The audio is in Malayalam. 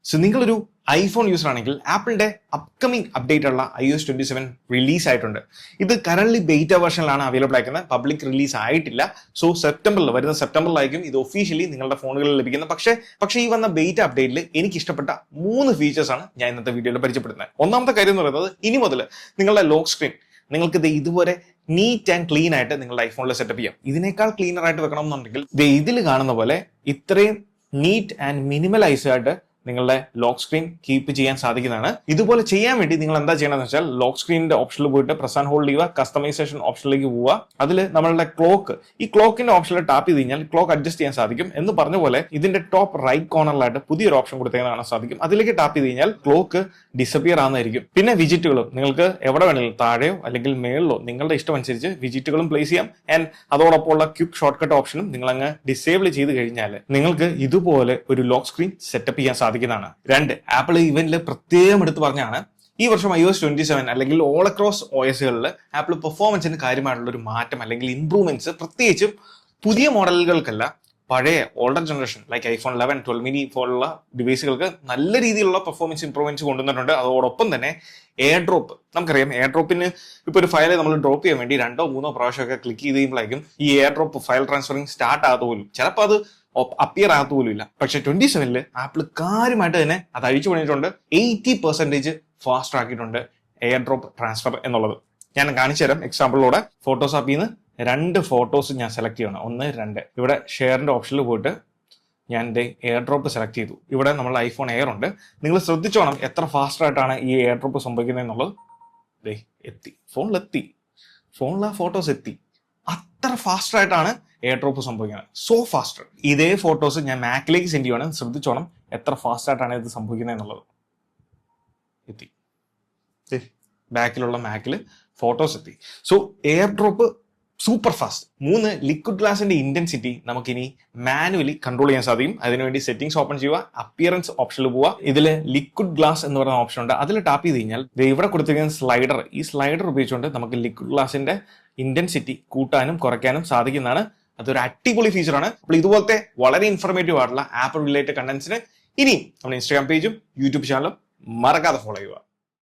സോ നിങ്ങളൊരു ഐഫോൺ യൂസർ ആണെങ്കിൽ ആപ്പിളിന്റെ അപ്കമിംഗ് അപ്ഡേറ്റ് ഉള്ള iOS 27 റിലീസ് ആയിട്ടുണ്ട്. ഇത് കറന്റ് ബീറ്റ വേർഷനിലാണ് അവൈലബിൾ ആയിരിക്കുന്നത്. പബ്ലിക് റിലീസ് ആയിട്ടില്ല. സോ വരുന്ന സെപ്റ്റംബറിലായിരിക്കും ഇത് ഒഫീഷ്യലി നിങ്ങളുടെ ഫോണുകളിൽ ലഭിക്കുന്നത്. പക്ഷേ ഈ വന്ന ബീറ്റ അപ്ഡേറ്റിൽ എനിക്ക് ഇഷ്ടപ്പെട്ട 3 ഫീച്ചേഴ്സ് ആണ് ഞാൻ ഇന്നത്തെ വീഡിയോയിൽ പരിചയപ്പെടുന്നത്. ഒന്നാമത്തെ കാര്യം എന്ന് പറയുന്നത്, ഇനി മുതൽ നിങ്ങളുടെ ലോക്ക് സ്ക്രീൻ നിങ്ങൾക്ക് ഇതുപോലെ നീറ്റ് ആൻഡ് ക്ലീൻ ആയിട്ട് നിങ്ങളുടെ ഐഫോണിൽ സെറ്റപ്പ് ചെയ്യാം. ഇതിനേക്കാൾ ക്ലീനർ ആയിട്ട് വെക്കണം എന്നുണ്ടെങ്കിൽ ഇതിൽ കാണുന്ന പോലെ ഇത്രയും നീറ്റ് ആൻഡ് മിനിമലൈസ് ആയിട്ട് നിങ്ങളുടെ ലോക്ക് സ്ക്രീൻ കീപ്പ് ചെയ്യാൻ സാധിക്കുന്നതാണ്. ഇതുപോലെ ചെയ്യാൻ വേണ്ടി നിങ്ങൾ എന്താ ചെയ്യണമെന്ന് വെച്ചാൽ ലോക്ക് സ്ക്രീനിന്റെ ഓപ്ഷനിൽ പോയിട്ട് പ്രസ് ആൻഡ് ഹോൾഡ് ചെയ്യുക, കസ്റ്റമൈസേഷൻ ഓപ്ഷനിലേക്ക് പോവുക. അതിൽ നമ്മളുടെ ഈ ക്ലോക്കിന്റെ ഓപ്ഷനിൽ ടാപ്പ് ചെയ്ത് കഴിഞ്ഞാൽ ക്ലോക്ക് അഡ്ജസ്റ്റ് ചെയ്യാൻ സാധിക്കും. എന്ന് പറഞ്ഞ പോലെ ഇതിന്റെ ടോപ്പ് റൈറ്റ് കോർണറിലായിട്ട് പുതിയൊരു ഓപ്ഷൻ കൊടുത്തേക്ക് കാണാൻ സാധിക്കും. അതിലേക്ക് ടാപ്പ് ചെയ്ത് കഴിഞ്ഞാൽ ക്ലോക്ക് ഡിസപ്പിയർ ആകുന്നതായിരിക്കും. പിന്നെ വിജിറ്റുകളും നിങ്ങൾക്ക് എവിടെ വേണമെങ്കിലും താഴെയോ അല്ലെങ്കിൽ മേളിലോ നിങ്ങളുടെ ഇഷ്ടം അനുസരിച്ച് വിജിറ്റുകളും പ്ലേസ് ചെയ്യാം. ആൻഡ് അതോടൊപ്പമുള്ള ക്വിക്ക് ഷോർട്ട് കട്ട് ഓപ്ഷനും നിങ്ങൾ അങ്ങ് ഡിസേബിൾ ചെയ്ത് കഴിഞ്ഞാൽ നിങ്ങൾക്ക് ഇതുപോലെ ഒരു ലോക്ക് സ്ക്രീൻ സെറ്റപ്പ് ചെയ്യാൻ സാധിക്കുന്നതാണ്. 2, ആപ്പിൾ ഇവന്റിൽ പ്രത്യേകം എടുത്ത് പറഞ്ഞാണ് ഈ വർഷം iOS 27 അല്ലെങ്കിൽ ഓൾ അക്രോസ് OSകളിൽ ആപ്പിൾ പെർഫോമൻസിന് കാര്യമായിട്ടുള്ള ഒരു മാറ്റം അല്ലെങ്കിൽ ഇംപ്രൂവ്മെന്റ്സ് പ്രത്യേകിച്ചും പുതിയ മോഡലുകൾക്കല്ല, പഴയ older generation like iPhone 11, 12 mini പോലുള്ള ഡിവൈസുകൾക്ക് നല്ല രീതിയിലുള്ള പെർഫോമൻസ് ഇംപ്രൂവ്മെന്റ്സ് കൊണ്ടുവന്നിട്ടുണ്ട്. അതോടൊപ്പം തന്നെ എയർ ഡ്രോപ്പ്, നമുക്കറിയാം എയർ ഡ്രോപ്പിന് ഇപ്പോൾ ഒരു ഫയൽ നമ്മൾ ഡ്രോപ്പ് ചെയ്യാൻ വേണ്ടി 2 3 പ്രാവശ്യമൊക്കെ ക്ലിക്ക് ചെയ്ത് കഴിയുമ്പോഴേക്കും ഈ air drop file transferring start ആകാത്ത പോലും, ചിലപ്പോൾ അത് അപ്പിയർ ആകത്ത പോലും ഇല്ല. പക്ഷെ 27 ആപ്പിൾ കാര്യമായിട്ട് തന്നെ അത് അഴിച്ചു പണിയിട്ടുണ്ട്. 80% ഫാസ്റ്റ് ആക്കിയിട്ടുണ്ട് എയർ ഡ്രോപ്പ് ട്രാൻസ്ഫർ എന്നുള്ളത്. ഞാൻ കാണിച്ചു തരാം എക്സാമ്പിളിലൂടെ. ഫോട്ടോസ് ആപ്പിൽ നിന്ന് 2 ഫോട്ടോസ് ഞാൻ സെലക്ട് ചെയ്യണം. 1, 2. ഇവിടെ ഷെയറിന്റെ ഓപ്ഷനിൽ പോയിട്ട് ഞാൻ എയർ ഡ്രോപ്പ് സെലക്ട് ചെയ്തു. ഇവിടെ നമ്മൾ ഐഫോൺ എയർ ഉണ്ട്. നിങ്ങൾ ശ്രദ്ധിച്ചോണം എത്ര ഫാസ്റ്റ് ആയിട്ടാണ് ഈ എയർ ഡ്രോപ്പ് സംഭവിക്കുന്നത് എന്നുള്ളത്. ഫോണിൽ ആ ഫോട്ടോസ് എത്തി. അത്ര ഫാസ്റ്റ് ആയിട്ടാണ് എയർ ഡ്രോപ്പ് സംഭവിക്കുന്നത്. So faster. ഇതേ ഫോട്ടോസ് ഞാൻ മാക്കിലേക്ക് സെൻഡ് ചെയ്യണം. ശ്രദ്ധിച്ചോണം എത്ര ഫാസ്റ്റ് ആയിട്ടാണ് ഇത് സംഭവിക്കുന്നത് എന്നുള്ളത്. എത്തി. ബാക്കിലുള്ള മാക്കിൽ ഫോട്ടോസ് എത്തി. So air drop super fast. 3, liquid ഗ്ലാസിന്റെ ഇന്റൻസിറ്റി നമുക്കിനി മാനുവലി കൺട്രോൾ ചെയ്യാൻ സാധിക്കും. അതിനുവേണ്ടി സെറ്റിംഗ്സ് ഓപ്പൺ ചെയ്യുക, അപ്പിയറൻസ് ഓപ്ഷനിൽ പോവുക. ഇതിൽ ലിക്വിഡ് ഗ്ലാസ് എന്ന് പറയുന്ന ഓപ്ഷൻ ഉണ്ട്. അതിൽ ടാപ്പ് ചെയ്ത് കഴിഞ്ഞാൽ ഇവിടെ കൊടുത്തിരിക്കുന്ന സ്ലൈഡർ, ഈ സ്ലൈഡർ ഉപയോഗിച്ചുകൊണ്ട് നമുക്ക് ലിക്വിഡ് ഗ്ലാസിന്റെ ഇന്റൻസിറ്റി കൂട്ടാനും കുറയ്ക്കാനും സാധിക്കുന്നതാണ്. അതൊരു അടിപൊളി ഫീച്ചറാണ്. അപ്പോൾ ഇതുപോലത്തെ വളരെ ഇൻഫോർമേറ്റീവ് ആയിട്ടുള്ള ആപ്പ് റിലേറ്റഡ് കണ്ടന്റ്സിന് ഇനി നമ്മുടെ ഇൻസ്റ്റാഗ്രാം പേജും യൂട്യൂബ് ചാനലും മറക്കാതെ ഫോളോ ചെയ്യുക.